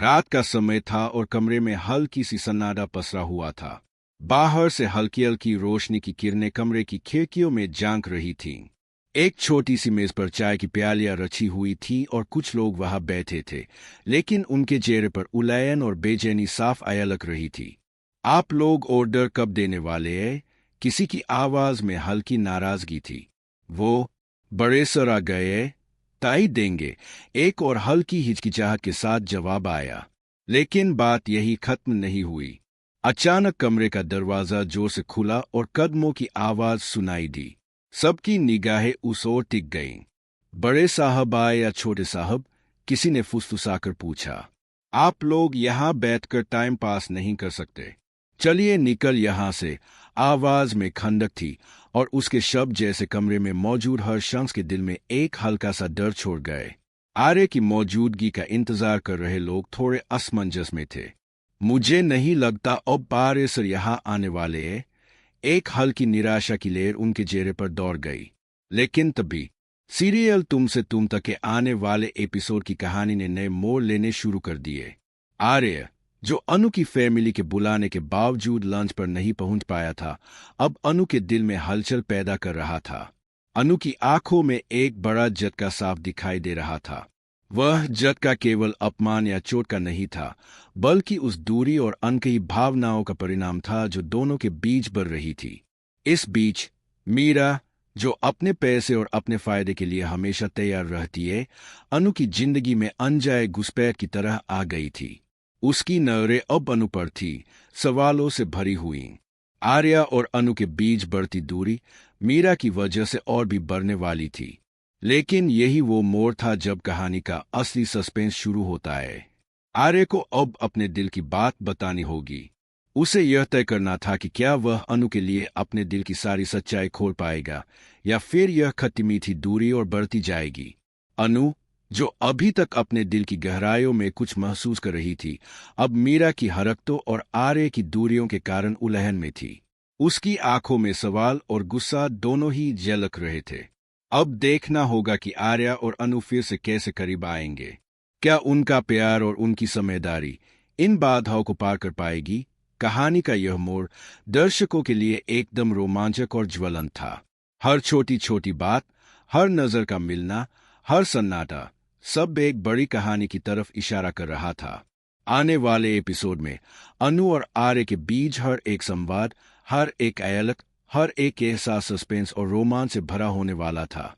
रात का समय था और कमरे में हल्की सी सन्नाटा पसरा हुआ था। बाहर से हल्की हल्की रोशनी की किरणें कमरे की खिड़कियों में झांक रही थीं। एक छोटी सी मेज पर चाय की प्यालियां रखी हुई थी और कुछ लोग वहां बैठे थे, लेकिन उनके चेहरे पर उलझन और बेचैनी साफ झलक रही थी। आप लोग ऑर्डर कब देने वाले हैं? किसी की आवाज में हल्की नाराजगी थी। वो बड़े सर आ गए, ताई देंगे, एक और हल्की हिचकिचाहट के साथ जवाब आया। लेकिन बात यही खत्म नहीं हुई। अचानक कमरे का दरवाजा जोर से खुला और कदमों की आवाज सुनाई दी। सबकी निगाहें उस ओर टिक गईं। बड़े साहब आए या छोटे साहब? किसी ने फुसफुसाकर पूछा। आप लोग यहां बैठकर टाइम पास नहीं कर सकते, चलिए निकल यहां से। आवाज में खंडक थी और उसके शब्द जैसे कमरे में मौजूद हर शख्स के दिल में एक हल्का सा डर छोड़ गए। आर्य की मौजूदगी का इंतजार कर रहे लोग थोड़े असमंजस में थे। मुझे नहीं लगता अब आर्य सर यहां आने वाले हैं। एक हल्की निराशा की लहर उनके चेहरे पर दौड़ गई। लेकिन तभी सीरियल तुमसे तुम तक के आने वाले एपिसोड की कहानी ने नए मोड़ लेने शुरू कर दिए। आर्य, जो अनु की फैमिली के बुलाने के बावजूद लंच पर नहीं पहुंच पाया था, अब अनु के दिल में हलचल पैदा कर रहा था। अनु की आंखों में एक बड़ा झटका साफ दिखाई दे रहा था। वह झटका केवल अपमान या चोट का नहीं था, बल्कि उस दूरी और अनकही भावनाओं का परिणाम था जो दोनों के बीच बढ़ रही थी। इस बीच मीरा, जो अपने पैसे और अपने फायदे के लिए हमेशा तैयार रहती है, अनु की जिंदगी में अनजाए घुसपैठ की तरह आ गई थी। उसकी नजरें अब अनु पर थी, सवालों से भरी हुई। आर्या और अनु के बीच बढ़ती दूरी मीरा की वजह से और भी बढ़ने वाली थी। लेकिन यही वो मोड़ था जब कहानी का असली सस्पेंस शुरू होता है। आर्य को अब अपने दिल की बात बतानी होगी। उसे यह तय करना था कि क्या वह अनु के लिए अपने दिल की सारी सच्चाई खोल पाएगा या फिर यह खट्टी मीठी दूरी और बढ़ती जाएगी। अनु, जो अभी तक अपने दिल की गहराइयों में कुछ महसूस कर रही थी, अब मीरा की हरकतों और आर्य की दूरियों के कारण उलझन में थी। उसकी आंखों में सवाल और गुस्सा दोनों ही झलक रहे थे। अब देखना होगा कि आर्या और अनु फिर से कैसे करीब आएंगे। क्या उनका प्यार और उनकी समझदारी इन बाधाओं को पार कर पाएगी? कहानी का यह मोड़ दर्शकों के लिए एकदम रोमांचक और ज्वलंत था। हर छोटी छोटी बात, हर नजर का मिलना, हर सन्नाटा, सब एक बड़ी कहानी की तरफ इशारा कर रहा था। आने वाले एपिसोड में अनु और आर्य के बीच हर एक संवाद, हर एक अयलक, हर एक एहसास सस्पेंस और रोमांच से भरा होने वाला था।